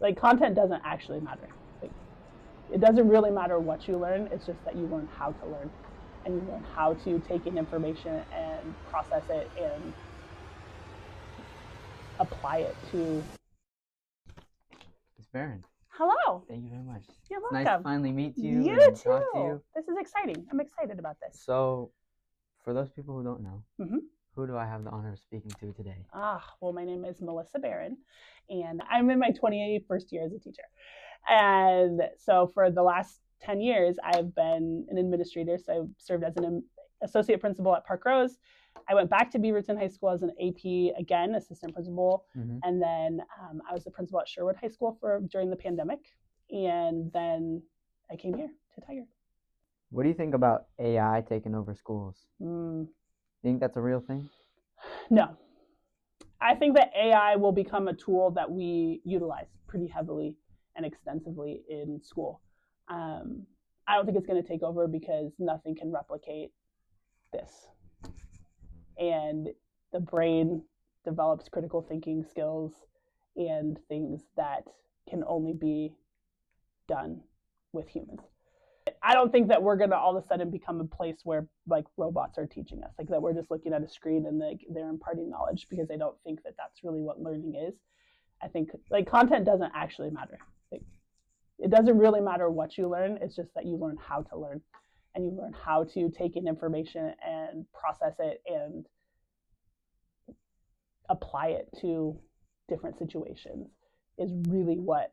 Like, content doesn't actually matter. Like, it doesn't really matter what you learn. It's just that you learn how to learn, and you learn how to take in information and process it and apply it to. Ms. Barron, Hello. thank you very much. You're It's welcome. nice to finally meet you You and too. talk to you. This is exciting. I'm excited about this. So, for those people who don't know, Mhm. who do I have the honor of speaking to today? Well, my name is Melissa Barron, and I'm in my 21st year as a teacher. And so for the last 10 years, I've been an administrator. So I served as an associate principal at Park Rose. I went back to Beaverton High School as an AP, again, assistant principal. And then I was the principal at Sherwood High School during the pandemic. And then I came here to Tiger. What do you think about AI taking over schools? Mm. You think that's a real thing? No. I think that AI will become a tool that we utilize pretty heavily and extensively in school. I don't think it's going to take over because nothing can replicate this. And the brain develops critical thinking skills and things that can only be done with humans. I don't think that we're going to all of a sudden become a place where like robots are teaching us, like that we're just looking at a screen and they're imparting knowledge, because I don't think that that's really what learning is. I think like content doesn't actually matter. Like, it doesn't really matter what you learn. It's just that you learn how to learn, and you learn how to take in information and process it and apply it to different situations is really what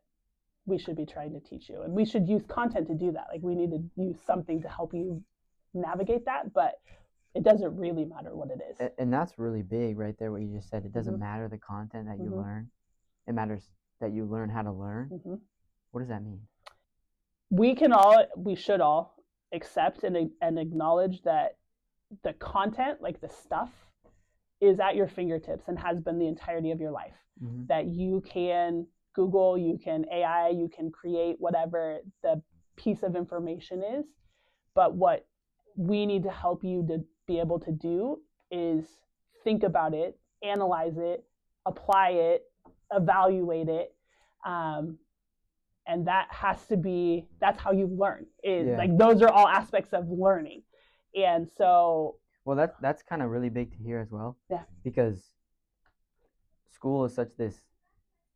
we should be trying to teach you. And we should use content to do that. Like, we need to use something to help you navigate that, but it doesn't really matter what it is. And that's really big right there, what you just said. It doesn't matter the content that you learn. It matters that you learn how to learn. What does that mean? We should all accept and acknowledge that the content, like the stuff, is at your fingertips and has been the entirety of your life. That you can Google, you can AI, you can create whatever the piece of information is. But what we need to help you to be able to do is think about it, analyze it, apply it, evaluate it. And that's how you learn. Like, those are all aspects of learning. And so. Well, that's kind of really big to hear as well. Yeah. Because school is such this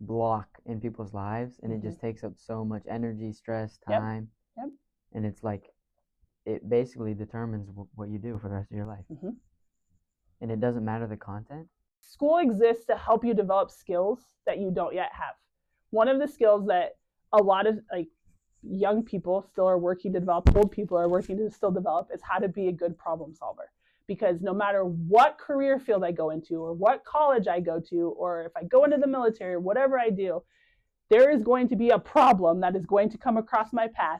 block in people's lives, and it just takes up so much energy, stress, time. Yep. And it's like, it basically determines what you do for the rest of your life. And it doesn't matter the content. School exists to help you develop skills that you don't yet have. One of the skills that a lot of like young people still are working to develop, old people are working to still develop, is how to be a good problem solver. Because no matter what career field I go into, or what college I go to, or if I go into the military, or whatever I do, there is going to be a problem that is going to come across my path,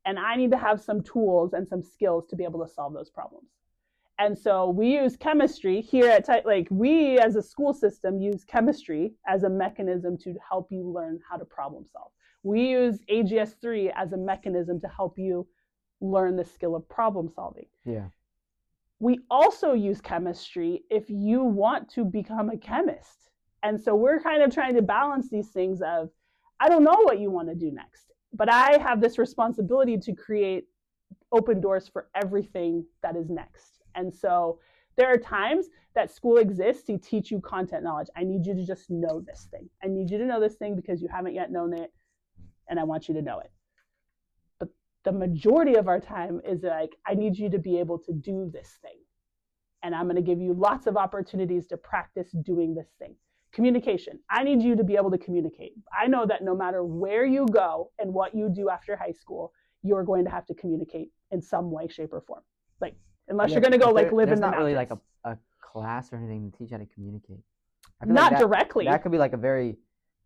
and I need to have some tools and some skills to be able to solve those problems. And so we use chemistry here at we as a school system use chemistry as a mechanism to help you learn how to problem solve. We use AGS3 as a mechanism to help you learn the skill of problem solving. Yeah. We also use chemistry if you want to become a chemist. And so we're kind of trying to balance these things of, I don't know what you want to do next, but I have this responsibility to create open doors for everything that is next. And so there are times that school exists to teach you content knowledge. I need you to just know this thing. I need you to know this thing because you haven't yet known it, and I want you to know it. But the majority of our time is like, I need you to be able to do this thing. And I'm going to give you lots of opportunities to practice doing this thing. Communication. I need you to be able to communicate. I know that no matter where you go and what you do after high school, you're going to have to communicate in some way, shape, or form. Like, unless you're going to go live in the mountains. There's not really like a class or anything to teach how to communicate. Not directly. That could be like a very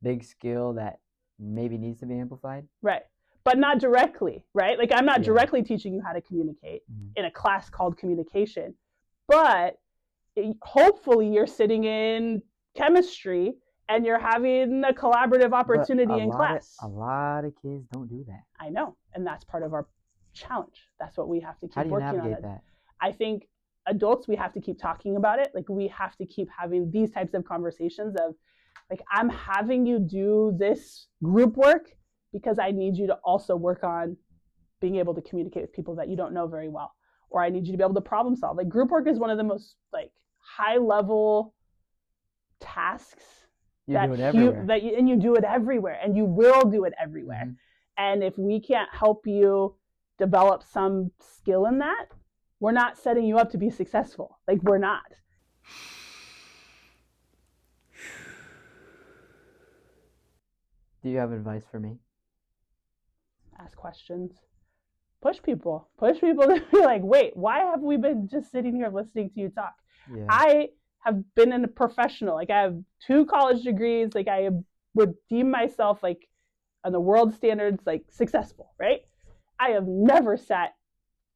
big skill that maybe needs to be amplified. Right. But not directly, right? Like, I'm not directly teaching you how to communicate in a class called communication. But hopefully you're sitting in chemistry and you're having a collaborative opportunity in class. A lot of kids don't do that. I know. And that's part of our challenge. That's what we have to keep working on. How do you navigate that? I think adults, we have to keep talking about it. Like, we have to keep having these types of conversations of, Like, I'm having you do this group work because I need you to also work on being able to communicate with people that you don't know very well, or I need you to be able to problem solve. Like, group work is one of the most like high level tasks You do it everywhere. And you do it everywhere, and you will do it everywhere. Mm-hmm. And if we can't help you develop some skill in that, we're not setting you up to be successful. Like, we're not. Do you have advice for me? Ask questions. Push people to be like, wait, why have we been just sitting here listening to you talk? Yeah. I have been in a professional, like, I have 2 college degrees, like, I would deem myself, like, on the world standards, like, successful, right? I have never sat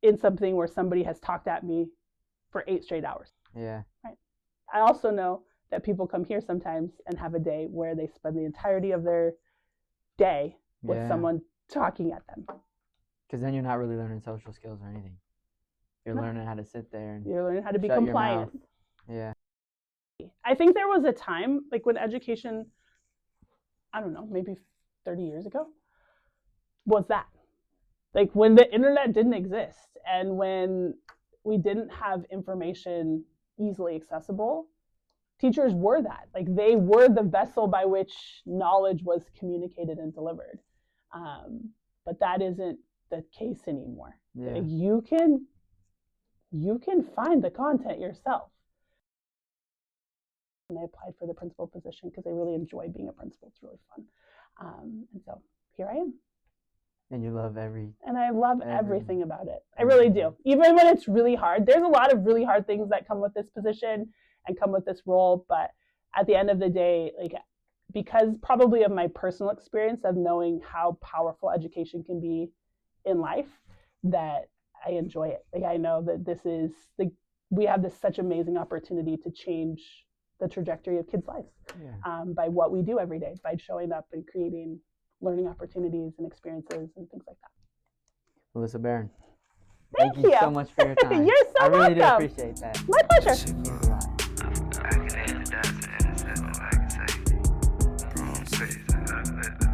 in something where somebody has talked at me for 8 straight hours. Yeah. Right. I also know that people come here sometimes and have a day where they spend the entirety of their day with someone talking at them. Because then you're not really learning social skills or anything. You're learning how to sit there and you're learning how to be compliant. Yeah. I think there was a time, like, when education, I don't know, maybe 30 years ago, was that. Like, when the internet didn't exist and when we didn't have information easily accessible, teachers were that. Like, they were the vessel by which knowledge was communicated and delivered. But that isn't the case anymore. Yeah. Like, you can find the content yourself. And I applied for the principal position because I really enjoy being a principal. It's really fun. And so here I am. And you love I love everything about it. I really do. Even when it's really hard. There's a lot of really hard things that come with this position and come with this role. But at the end of the day, like, because probably of my personal experience of knowing how powerful education can be in life, that I enjoy it. Like, I know that this is, like, we have this such amazing opportunity to change the trajectory of kids' lives by what we do every day, by showing up and creating learning opportunities and experiences and things like that. Melissa Barron, thank you so much for your time. You're so welcome. I really do appreciate that. My pleasure. I can say